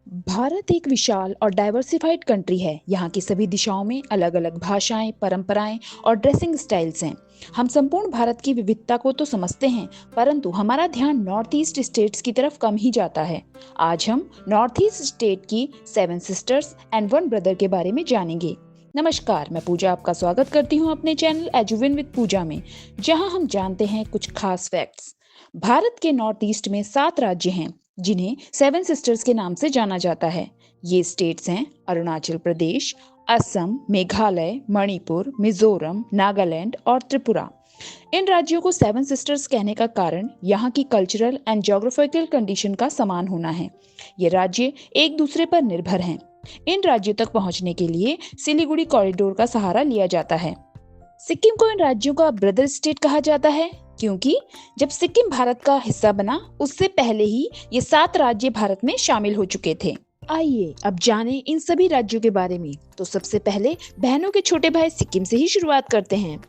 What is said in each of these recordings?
भारत एक विशाल और diversified country है। यहाँ की सभी दिशाओं में अलग अलग भाषाएं, परंपराएं और ड्रेसिंग स्टाइल्स हैं। हम संपूर्ण भारत की विविधता को तो समझते हैं, परंतु हमारा ध्यान नॉर्थ ईस्ट स्टेट्स की तरफ कम ही जाता है। आज हम नॉर्थ ईस्ट स्टेट की 7 सिस्टर्स एंड 1 ब्रदर के बारे में जानेंगे। नमस्कार, मैं पूजा आपका स्वागत करती हूँ अपने चैनल एजुविन विद पूजा में, जहाँ हम जानते हैं कुछ खास फैक्ट्स। भारत के नॉर्थ ईस्ट में 7 राज्य हैं जिन्हें 7 सिस्टर्स के नाम से जाना जाता है। ये स्टेट्स हैं अरुणाचल प्रदेश, असम, मेघालय, मणिपुर, मिजोरम, नागालैंड और त्रिपुरा। इन राज्यों को 7 सिस्टर्स कहने का कारण यहाँ की कल्चरल एंड ज्योग्राफिकल कंडीशन का समान होना है। ये राज्य एक दूसरे पर निर्भर हैं। इन राज्यों तक पहुंचने के लिए सिलीगुड़ी कॉरिडोर का सहारा लिया जाता है। सिक्किम को इन राज्यों का ब्रदर स्टेट कहा जाता है, क्योंकि जब सिक्किम भारत का हिस्सा बना उससे पहले ही ये 7 राज्य भारत में शामिल हो चुके थे। आइए अब जाने इन सभी राज्यों के बारे में। तो सबसे पहले बहनों के छोटे भाई सिक्किम से ही शुरुआत करते हैं।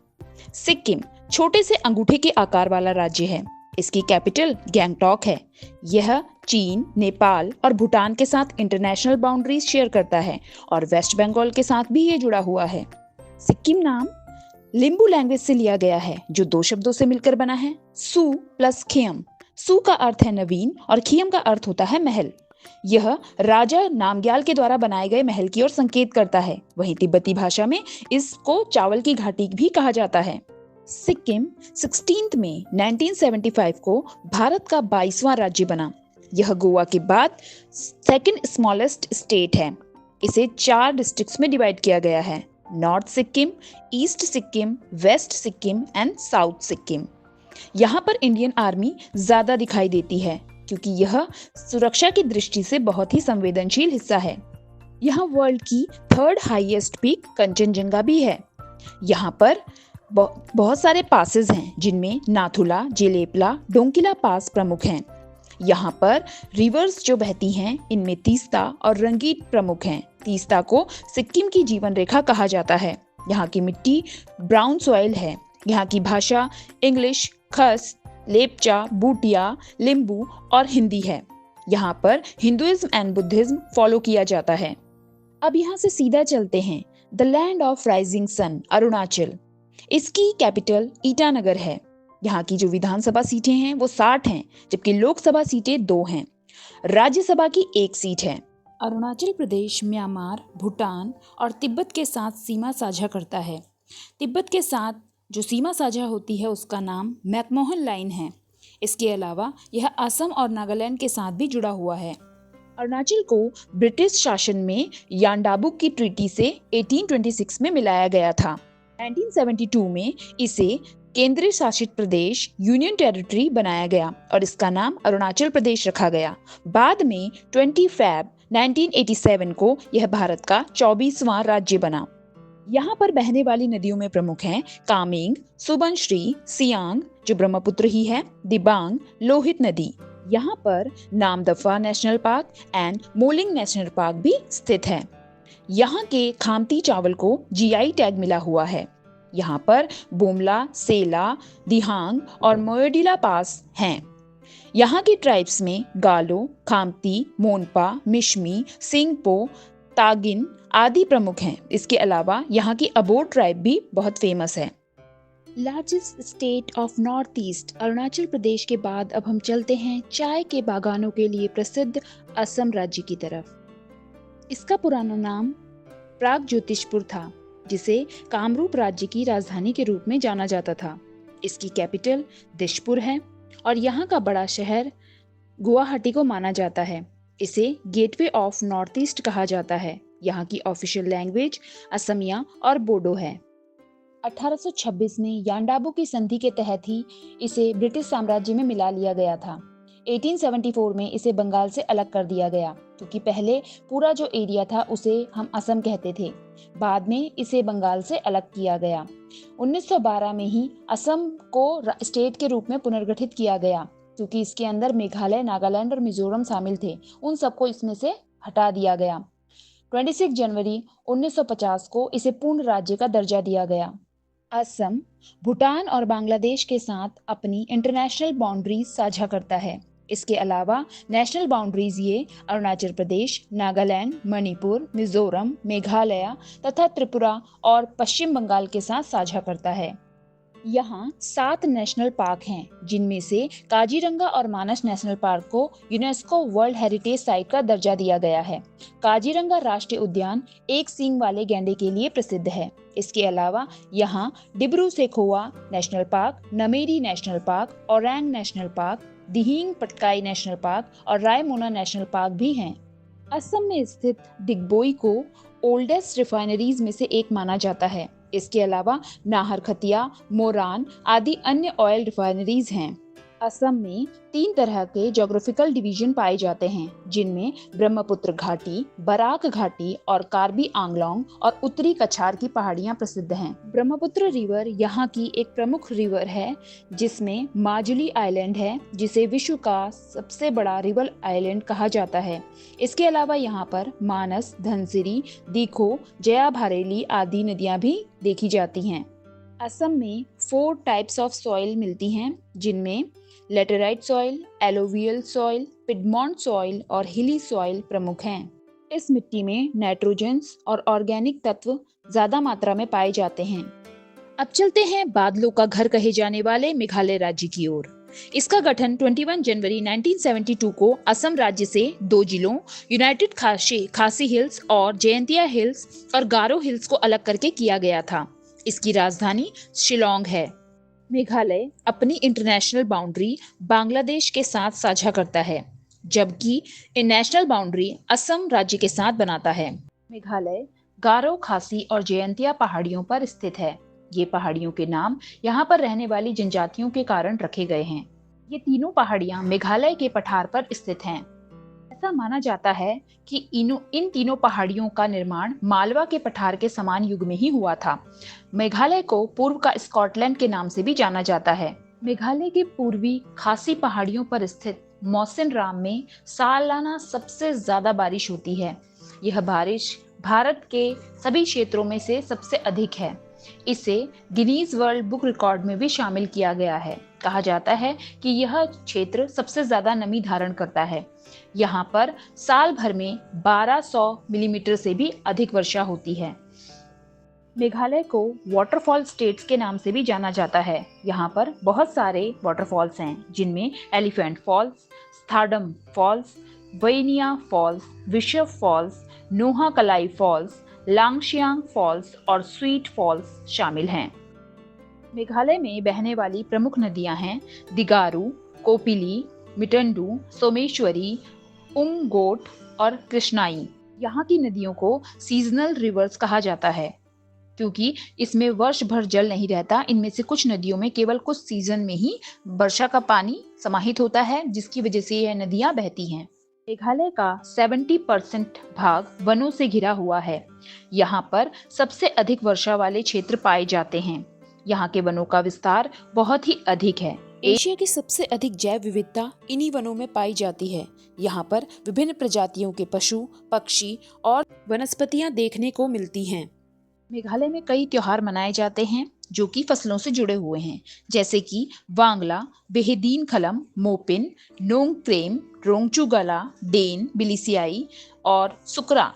सिक्किम छोटे से अंगूठे के आकार वाला राज्य है। इसकी कैपिटल गैंगटॉक है। यह चीन, नेपाल और भूटान के साथ इंटरनेशनल बाउंड्रीज शेयर करता है और वेस्ट बंगाल के साथ भी ये जुड़ा हुआ है। सिक्किम नाम लिम्बू लैंग्वेज से लिया गया है, जो 2 शब्दों से मिलकर बना है, सु प्लस खियम। सु का अर्थ है नवीन और खियम का अर्थ होता है महल। यह राजा नामग्याल के द्वारा बनाए गए महल की ओर संकेत करता है। वहीं तिब्बती भाषा में इसको चावल की घाटी भी कहा जाता है। सिक्किम 16 मई 1975 को भारत का 22वां राज्य बना। यह गोवा के बाद सेकंड स्मॉलेस्ट स्टेट है। इसे 4 डिस्ट्रिक्ट्स में डिवाइड किया गया है: north Sikkim, east Sikkim, west Sikkim and south Sikkim. यहाँ पर इंडियन आर्मी ज्यादा दिखाई देती है, क्योंकि यह सुरक्षा की दृष्टि से बहुत ही संवेदनशील हिस्सा है। यहाँ वर्ल्ड की 3rd हाईएस्ट पीक कंचनजंगा भी है। यहाँ पर बहुत सारे पासेस हैं, जिनमें नाथुला, जेलेपला, डोंकिला पास प्रमुख हैं। यहाँ पर रिवर्स जो बहती हैं, इनमें तीस्ता और रंगीत प्रमुख हैं। तीस्ता को सिक्किम की जीवन रेखा कहा जाता है। यहाँ की मिट्टी ब्राउन सॉइल है। यहाँ की भाषा इंग्लिश, खस, लेपचा, बूटिया, लिम्बू और हिंदी है। यहाँ पर हिंदुइज्म एंड बुद्धिज्म फॉलो किया जाता है। अब यहाँ से सीधा चलते हैं the land of rising sun, Arunachal. इसकी कैपिटल ईटानगर है। यहाँ की जो विधानसभा सीटें हैं वो 60 हैं, जबकि लोकसभा सीटें 2 हैं। राज्यसभा की 1 सीट है। अरुणाचल प्रदेश म्यांमार, भूटान और तिब्बत के साथ सीमा साझा करता है। तिब्बत के साथ जो सीमा साझा होती है उसका नाम मैकमोहन लाइन है। इसके अलावा यह असम और नागालैंड के साथ भी जुड़ा हुआ है। अरुणाचल को ब्रिटिश शासन में यांडाबुक की ट्रीटी से 1826 में मिलाया गया था। 1972 में इसे केंद्रीय शासित प्रदेश यूनियन टेरिटरी बनाया गया और इसका नाम अरुणाचल प्रदेश रखा गया। बाद में 20 फैब 1987 को यह भारत का 24वां राज्य बना। यहाँ पर बहने वाली नदियों में प्रमुख हैं कामेंग, सुबनश्री, सियांग जो ब्रह्मपुत्र ही है, दिबांग, लोहित नदी। यहाँ पर Namdapha national park and moulding national park भी स्थित है। यहाँ के खामती चावल को जीआई टैग मिला हुआ है। यहाँ पर बोमला, सेला, दिहांग और मोयोडिला पास हैं। यहाँ की ट्राइब्स में गालो, खामती, मोनपा, मिशमी, सिंगपो, तागिन आदि प्रमुख हैं। इसके अलावा यहाँ की अबोर ट्राइब भी बहुत फेमस है। Largest state of north east, Arunachal Pradesh के बाद अब हम चलते हैं चाय के बागानों के लिए प्रसिद्ध असम राज्य की तरफ। इसका पुराना नाम प्रागज्योतिषपुर था, जिसे कामरूप राज्य की राजधानी के रूप में जाना जाता था। इसकी कैपिटल दिशपुर है और यहाँ का बड़ा शहर गुवाहाटी को माना जाता है। इसे गेटवे ऑफ नॉर्थ ईस्ट कहा जाता है। यहाँ की ऑफिशियल लैंग्वेज असमिया और बोडो है। 1826 में यांडाबू की संधि के तहत ही इसे ब्रिटिश साम्राज्य में मिला लिया गया था। 1874 में इसे बंगाल से अलग कर दिया गया, क्योंकि पहले पूरा जो एरिया था उसे हम असम कहते थे। बाद में इसे बंगाल से अलग किया गया। 1912 में ही असम को स्टेट के रूप में पुनर्गठित किया गया, क्योंकि इसके अंदर मेघालय, नागालैंड और मिजोरम शामिल थे। उन सबको इसमें से हटा दिया गया। 26 जनवरी 1950 को इसे पूर्ण राज्य का दर्जा दिया गया। असम भूटान और बांग्लादेश के साथ अपनी इंटरनेशनल बाउंड्रीज साझा करता है। इसके अलावा नेशनल बाउंड्रीज ये अरुणाचल प्रदेश, नागालैंड, मणिपुर, मिजोरम, मेघालय तथा त्रिपुरा और पश्चिम बंगाल के साथ साझा करता है। यहाँ 7 नेशनल पार्क हैं, जिनमें से काजीरंगा और मानस नेशनल पार्क को यूनेस्को वर्ल्ड हेरिटेज साइट का दर्जा दिया गया है। काजीरंगा राष्ट्रीय उद्यान एक सींग वाले गैंडे के लिए प्रसिद्ध है। इसके अलावा यहाँ Dibru Saikhowa national park, Nameri national park, Orang national park, Dehing Patkai national park और रायमोना नेशनल पार्क भी हैं। असम में स्थित डिगबोई को ओल्डेस्ट रिफाइनरीज में से एक माना जाता है। इसके अलावा नाहरखतिया, मोरान आदि अन्य ऑयल रिफाइनरीज हैं। असम में 3 तरह के ज्योग्राफिकल डिवीजन पाए जाते हैं, जिनमें ब्रह्मपुत्र घाटी, बराक घाटी और कार्बी आंगलोंग और उत्तरी कछार की पहाड़ियां प्रसिद्ध हैं। ब्रह्मपुत्र रिवर यहाँ की एक प्रमुख रिवर है, जिसमें माजुली आइलैंड है, जिसे विश्व का सबसे बड़ा रिवर आइलैंड कहा जाता है। इसके अलावा यहाँ पर मानस, धनसिरी, दीखो, जया भारेली आदि नदियां भी देखी जाती हैं। असम में 4 टाइप्स ऑफ सॉइल मिलती हैं, जिनमें laterite soil, alluvial soil, Piedmont soil और हिली सॉइल प्रमुख हैं। इस मिट्टी में नाइट्रोजन्स और ऑर्गेनिक तत्व ज्यादा मात्रा में पाए जाते हैं। अब चलते हैं बादलों का घर कहे जाने वाले मेघालय राज्य की ओर। इसका गठन 21 जनवरी 1972 को असम राज्य से 2 जिलों यूनाइटेड खासी हिल्स और जयंतिया हिल्स और गारो हिल्स को अलग करके किया गया था। इसकी राजधानी शिलोंग है। मेघालय अपनी इंटरनेशनल बाउंड्री बांग्लादेश के साथ साझा करता है, जबकि नेशनल बाउंड्री असम राज्य के साथ बनाता है। मेघालय गारो, खासी और जयंतिया पहाड़ियों पर स्थित है। ये पहाड़ियों के नाम यहाँ पर रहने वाली जनजातियों के कारण रखे गए हैं। ये तीनों पहाड़ियाँ मेघालय के पठार पर स्थित हैं। ऐसा माना जाता है कि इन तीनों पहाड़ियों का निर्माण मालवा के पठार के समान युग में ही हुआ था। मेघालय को पूर्व का स्कॉटलैंड के नाम से भी जाना जाता है। मेघालय के पूर्वी खासी पहाड़ियों पर स्थित मौसिन राम में सालाना सबसे ज्यादा बारिश होती है। यह बारिश भारत के सभी क्षेत्रों में से सबसे अधिक है। इसे गिनीज वर्ल्ड बुक रिकॉर्ड में भी शामिल किया गया है। कहा जाता है कि यह क्षेत्र सबसे ज्यादा नमी धारण करता है। यहाँ पर साल भर में 1200 मिलीमीटर से भी अधिक वर्षा होती है। मेघालय को वाटरफॉल स्टेट्स के नाम से भी जाना जाता है। यहाँ पर बहुत सारे वाटरफॉल्स हैं, जिनमें एलिफेंट फॉल्स, स्थाडम फॉल्स, वैनिया फॉल्स, विशव फॉल्स, नोहा कलाई फॉल्स, लांगशियांग फॉल्स और स्वीट फॉल्स शामिल हैं। मेघालय में बहने वाली प्रमुख नदियां हैं दिगारू, कोपिली, मिटंडू, सोमेश्वरी, उमगोट और कृष्णाई। यहाँ की नदियों को सीजनल रिवर्स कहा जाता है, क्योंकि इसमें वर्ष भर जल नहीं रहता। इनमें से कुछ नदियों में केवल कुछ सीजन में ही वर्षा का पानी समाहित होता है, जिसकी वजह से यह नदियां बहती हैं। मेघालय का 70% भाग वनों से घिरा हुआ है। यहाँ पर सबसे अधिक वर्षा वाले क्षेत्र पाए जाते हैं। यहाँ के वनों का विस्तार बहुत ही अधिक है। एशिया की सबसे अधिक जैव विविधता इन्हीं वनों में पाई जाती है। यहाँ पर विभिन्न प्रजातियों के पशु, पक्षी और वनस्पतियाँ देखने को मिलती हैं। मेघालय में कई त्योहार मनाए जाते हैं जो कि फसलों से जुड़े हुए हैं, जैसे कि वांगला, बेहदीन खलम, मोपिन, नोंगक्रेम, रोंगचुगला, डेन, बिलिसियाई और सुकरा।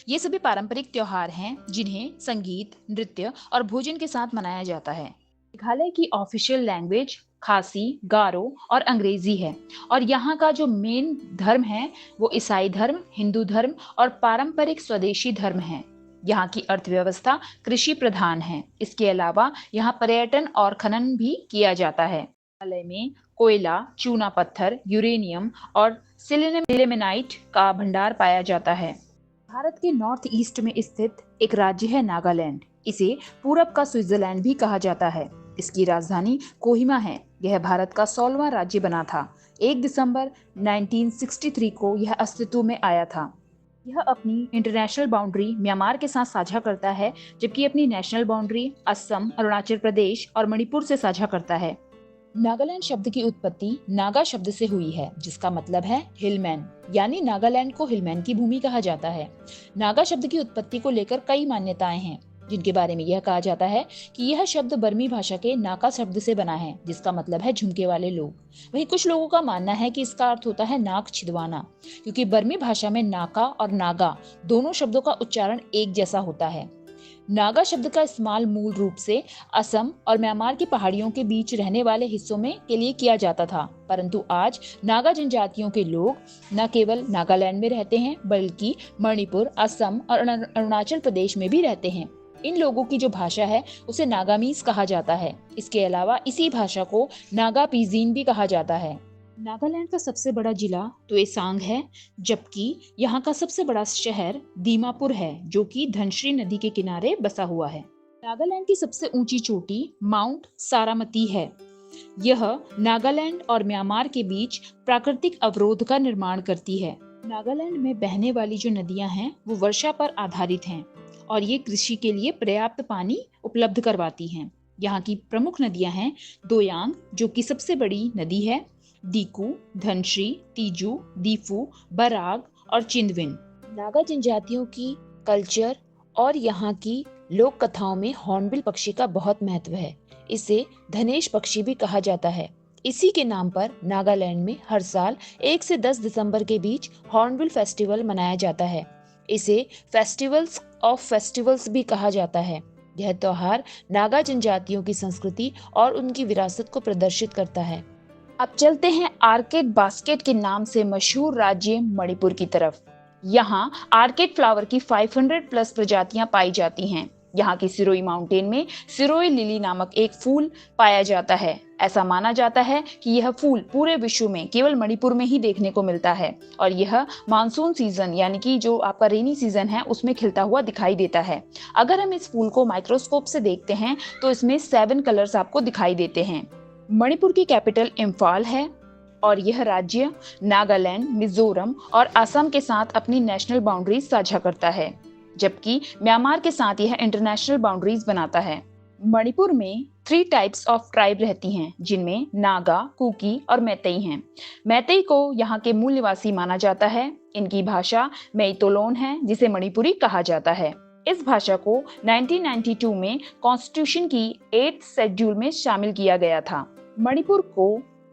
ये सभी पारंपरिक त्योहार हैं जिन्हें संगीत, नृत्य और भोजन के साथ मनाया जाता है। मेघालय की ऑफिशियल लैंग्वेज खासी, गारो और अंग्रेजी है और यहाँ का जो मेन धर्म है वो ईसाई धर्म, हिंदू धर्म और पारंपरिक स्वदेशी धर्म है। यहाँ की अर्थव्यवस्था कृषि प्रधान है। इसके अलावा यहाँ पर्यटन और खनन भी किया जाता है। मेघालय में कोयला, चूना पत्थर, यूरेनियम और सिलिमेनाइट का भंडार पाया जाता है। भारत के नॉर्थ ईस्ट में स्थित एक राज्य है नागालैंड। इसे पूरब का स्विट्जरलैंड भी कहा जाता है। इसकी राजधानी कोहिमा है। यह भारत का 16वां राज्य बना था। 1 दिसंबर 1963 को यह अस्तित्व में आया था। यह अपनी इंटरनेशनल बाउंड्री म्यांमार के साथ साझा करता है, जबकि अपनी नेशनल बाउंड्री असम, अरुणाचल प्रदेश और मणिपुर से साझा करता है। नागालैंड शब्द की उत्पत्ति नागा शब्द से हुई है, जिसका मतलब है हिलमैन, यानी नागालैंड को हिलमैन की भूमि कहा जाता है। नागा शब्द की उत्पत्ति को लेकर कई मान्यताएं हैं। जिनके बारे में यह कहा जाता है कि यह शब्द बर्मी भाषा के नाका शब्द से बना है, जिसका मतलब है झुमके वाले लोग। वहीं कुछ लोगों का मानना है कि इसका अर्थ होता है नाक छिदवाना, क्योंकि बर्मी भाषा में नाका और नागा दोनों शब्दों का उच्चारण एक जैसा होता है। नागा शब्द का इस्तेमाल मूल रूप से असम और म्यांमार की पहाड़ियों के बीच रहने वाले हिस्सों में के लिए किया जाता था, परंतु आज नागा जनजातियों के लोग न केवल नागालैंड में रहते हैं, बल्कि मणिपुर, असम और अरुणाचल प्रदेश में भी रहते हैं। इन लोगों की जो भाषा है उसे नागामीज कहा जाता है। इसके अलावा इसी भाषा को नागा पिजीन भी कहा जाता है। नागालैंड का सबसे बड़ा जिला त्वेसांग है, जबकि यहाँ का सबसे बड़ा शहर दीमापुर है, जो कि धनश्री नदी के किनारे बसा हुआ है। नागालैंड की सबसे ऊंची चोटी माउंट सारामती है। यह नागालैंड और म्यांमार के बीच प्राकृतिक अवरोध का निर्माण करती है। नागालैंड में बहने वाली जो नदियां हैं वो वर्षा पर आधारित हैं और ये कृषि के लिए पर्याप्त पानी उपलब्ध करवाती हैं। यहाँ की प्रमुख नदियां हैं दोयांग, जो कि सबसे बड़ी नदी है, दीकू, धनश्री, तीजू, दीफू, बराग और चिंदविन। नागा जनजातियों की कल्चर और यहाँ की लोक कथाओं में हॉर्नबिल पक्षी का बहुत महत्व है। इसे धनेश पक्षी भी कहा जाता है। इसी के नाम पर नागालैंड में हर साल 1 से 10 दिसंबर के बीच हॉर्नबिल फेस्टिवल मनाया जाता है। इसे फेस्टिवल्स ऑफ फेस्टिवल्स भी कहा जाता है। यह त्योहार नागा जनजातियों की संस्कृति और उनकी विरासत को प्रदर्शित करता है। अब चलते हैं आर्किड बास्केट के नाम से मशहूर राज्य मणिपुर की तरफ। यहाँ आर्किड फ्लावर की 500 प्लस प्रजातियां पाई जाती हैं। यहाँ की सिरोई माउंटेन में सिरोई लिली नामक एक फूल पाया जाता है। ऐसा माना जाता है कि यह फूल पूरे विश्व में केवल मणिपुर में ही देखने को मिलता है और यह मानसून सीजन यानी कि जो आपका रेनी सीजन है उसमें खिलता हुआ दिखाई देता है। अगर हम इस फूल को माइक्रोस्कोप से देखते हैं तो इसमें 7 कलर्स आपको दिखाई देते हैं। मणिपुर की कैपिटल इम्फाल है और यह राज्य नागालैंड, मिजोरम और असम के साथ अपनी नेशनल बाउंड्रीज साझा करता है, जबकि म्यांमार के साथ यह इंटरनेशनल बाउंड्रीज बनाता है। मणिपुर में 3 टाइप्स ऑफ ट्राइब रहती हैं, जिनमें नागा, कुकी और मैतेई हैं। मैतेई को यहाँ के मूल निवासी माना जाता है। इनकी भाषा मेइतोलोन है, जिसे मणिपुरी कहा जाता है। इस भाषा को 1992 में कॉन्स्टिट्यूशन की 8th शेड्यूल में शामिल किया गया था। मणिपुर को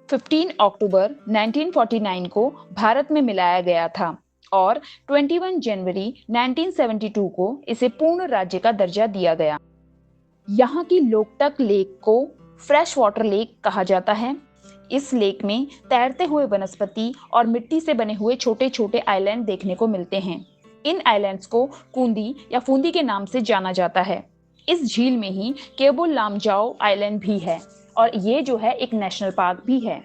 15 अक्टूबर 1949 को भारत में मिलाया गया था और 21 जनवरी 1972 को इसे पूर्ण राज्य का दर्जा दिया गया। यहाँ की लोकटक लेक को फ्रेश वाटर लेक कहा जाता है। इस लेक में तैरते हुए वनस्पति और मिट्टी से बने हुए छोटे छोटे आइलैंड देखने को मिलते हैं। इन आइलैंड्स को कूंदी या फूंदी के नाम से जाना जाता है। इस झील में ही केबुल लामजाओ आइलैंड भी है और ये जो है एक नेशनल पार्क भी है।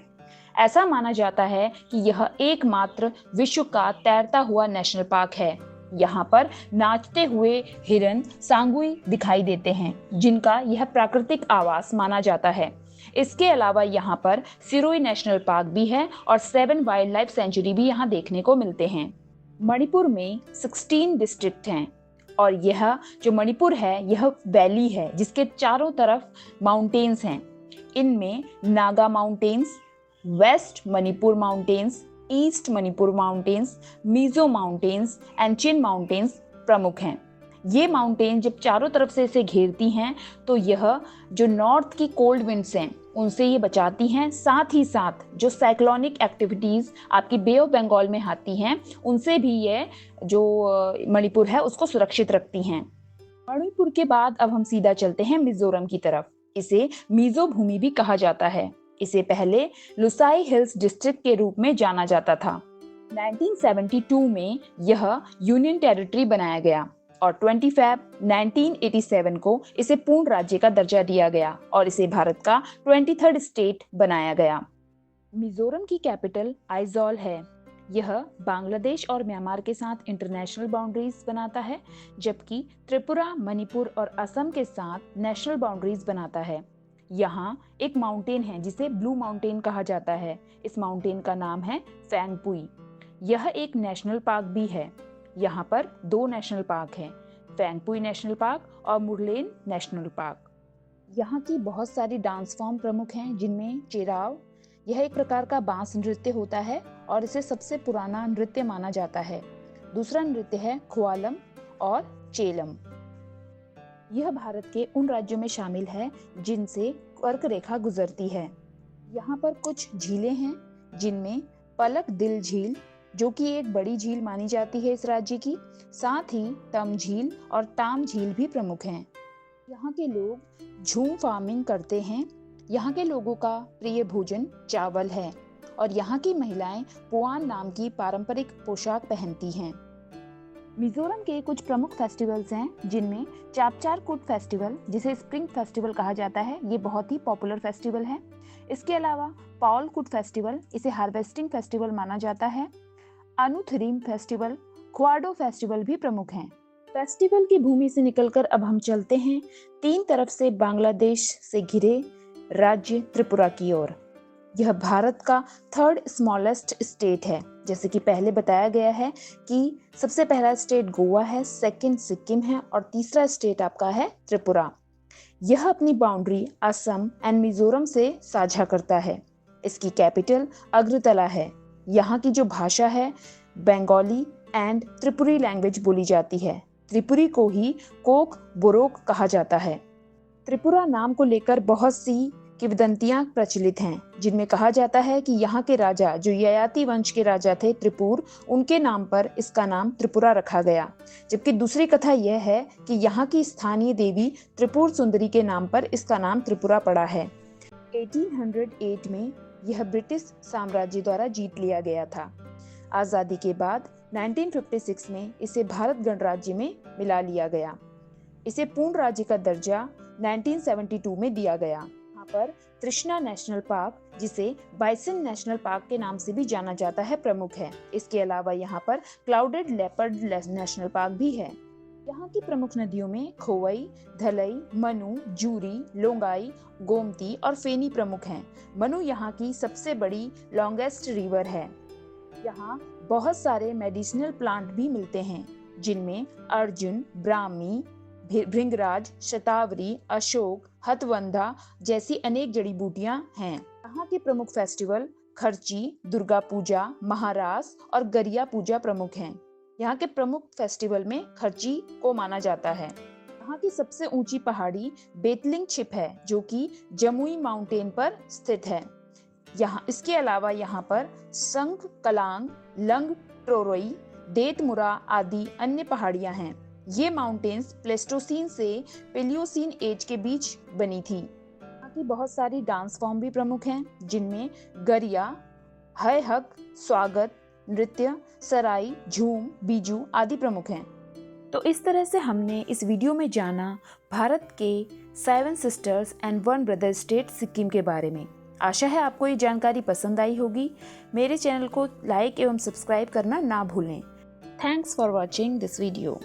ऐसा माना जाता है कि यह एकमात्र विश्व का तैरता हुआ नेशनल पार्क है। यहाँ पर नाचते हुए हिरन सांगुई दिखाई देते हैं, जिनका यह प्राकृतिक आवास माना जाता है। इसके अलावा यहाँ पर सिरोई नेशनल पार्क भी है और 7 वाइल्ड लाइफ सेंचुरी भी यहाँ देखने को मिलते हैं। मणिपुर में 16 डिस्ट्रिक्ट हैं और यह जो मणिपुर है यह वैली है जिसके चारों तरफ माउंटेन्स हैं। इनमें Naga mountains, west Manipur mountains, east Manipur mountains, Mizo mountains and Chin mountains प्रमुख हैं। ये माउंटेन जब चारों तरफ से इसे घेरती हैं तो यह जो नॉर्थ की कोल्ड विंड्स हैं उनसे ये बचाती हैं, साथ ही साथ जो साइक्लोनिक एक्टिविटीज़ आपकी बे ऑफ बंगाल में आती हैं उनसे भी ये जो मणिपुर है उसको सुरक्षित रखती हैं। मणिपुर के बाद अब हम सीधा चलते हैं मिजोरम की तरफ। इसे मिजो भूमि भी कहा जाता है। इसे पहले लुसाई हिल्स डिस्ट्रिक्ट के रूप में जाना जाता था। 1972 में यह यूनियन टेरिटरी बनाया गया और 20 फरवरी 1987 को इसे पूर्ण राज्य का दर्जा दिया गया और इसे भारत का 23rd स्टेट बनाया गया। मिजोरम की कैपिटल आइजॉल है। यह बांग्लादेश और म्यांमार के साथ इंटरनेशनल बाउंड्रीज बनाता है, जबकि त्रिपुरा, मणिपुर और असम के साथ नेशनल बाउंड्रीज बनाता है। यहाँ एक माउंटेन है जिसे ब्लू माउंटेन कहा जाता है। इस माउंटेन का नाम है फैंगपुई। यह एक नेशनल पार्क भी है। यहाँ पर 2 नेशनल पार्क हैं, फैंगपुई नेशनल पार्क और मुरलेन नेशनल पार्क। यहाँ की बहुत सारी डांस फॉर्म प्रमुख हैं, जिनमें चेराव, यह एक प्रकार का बांस नृत्य होता है और इसे सबसे पुराना नृत्य माना जाता है। दूसरा नृत्य है ख्वालम और चेलम। यह भारत के उन राज्यों में शामिल है जिनसे कर्क रेखा गुजरती है। यहाँ पर कुछ झीलें हैं जिनमें पलक दिल झील, जो कि एक बड़ी झील मानी जाती है इस राज्य की, साथ ही तम झील और ताम झील भी प्रमुख हैं। यहाँ के लोग झूम फार्मिंग करते हैं। यहाँ के लोगों का प्रिय भोजन चावल है और यहाँ की महिलाएं पुआन नाम की पारंपरिक पोशाक पहनती हैं। मिजोरम के कुछ प्रमुख फेस्टिवल्स हैं जिनमें चापचारकूट फेस्टिवल, जिसे स्प्रिंग फेस्टिवल कहा जाता है, ये बहुत ही पॉपुलर फेस्टिवल है। इसके अलावा पाओलकुट फेस्टिवल, इसे हार्वेस्टिंग फेस्टिवल माना जाता है। अनुथरीम फेस्टिवल, ख्वाडो फेस्टिवल भी प्रमुख हैं। फेस्टिवल की भूमि से निकलकर अब हम चलते हैं तीन तरफ से बांग्लादेश से घिरे राज्य त्रिपुरा की ओर। यह भारत का थर्ड स्मॉलेस्ट स्टेट है। जैसे कि पहले बताया गया है कि सबसे पहला स्टेट गोवा है, सेकंड सिक्किम है और तीसरा स्टेट आपका है त्रिपुरा। यह अपनी बाउंड्री असम एंड मिजोरम से साझा करता है। इसकी कैपिटल अगरतला है। यहाँ की जो भाषा है बंगाली एंड त्रिपुरी लैंग्वेज बोली जाती है। त्रिपुरी को ही कोक बोरोक कहा जाता है। त्रिपुरा नाम को लेकर बहुत सी किंवदंतियां प्रचलित हैं, जिनमें कहा जाता है कि यहाँ के राजा जो ययाति वंश के राजा थे त्रिपुर, उनके नाम पर इसका नाम त्रिपुरा रखा गया। जबकि दूसरी कथा यह है कि यहाँ की स्थानीय देवी त्रिपुर सुंदरी के नाम पर इसका नाम त्रिपुरा पड़ा है। 1808 में यह ब्रिटिश साम्राज्य द्वारा जीत लिया गया था। आजादी के बाद 1956 में इसे भारत गणराज्य में मिला लिया गया। इसे पूर्ण राज्य का दर्जा 1972 में दिया गया। यहाँ पर तृष्णा नेशनल पार्क, जिसे बाइसन नेशनल पार्क के नाम से भी जाना जाता है, प्रमुख है। इसके अलावा यहाँ पर क्लाउडेड लेपर्ड नेशनल पार्क भी है। यहाँ की प्रमुख नदियों में खोवई, धलई, मनु, जूरी, लोंगाई, गोमती और फेनी प्रमुख हैं। मनु यहाँ की सबसे बड़ी लॉन्गेस्ट रिवर है। यहाँ बहुत सारे मेडिसिनल प्लांट भी मिलते हैं, जिनमें अर्जुन, ब्राह्मी, भृंगराज, शतावरी, अशोक, हथवंधा जैसी अनेक जड़ी बूटियां हैं। यहाँ के प्रमुख फेस्टिवल खर्ची, दुर्गा पूजा, महारास और गरिया पूजा प्रमुख हैं। यहाँ के प्रमुख फेस्टिवल में खर्ची को माना जाता है। यहाँ की सबसे ऊंची पहाड़ी बेतलिंग छिप है, जो कि जमुई माउंटेन पर स्थित है। इसके अलावा यहाँ पर संग कलांग, लंग ट्रोरोई, देतमुरा आदि अन्य पहाड़ियां हैं। ये माउंटेन्स प्लेस्टोसीन से पेलियोसीन एज के बीच बनी थी। यहाँ की बहुत सारी डांस फॉर्म भी प्रमुख हैं, जिनमें गरिया, है हक, स्वागत नृत्य, सराई, झूम, बीजू आदि प्रमुख हैं। तो इस तरह से हमने इस वीडियो में जाना भारत के 7 sisters and 1 brother state Sikkim के बारे में। आशा है आपको ये जानकारी पसंद आई होगी। मेरे चैनल को लाइक एवं सब्सक्राइब करना ना भूलें। Thanks for watching this video.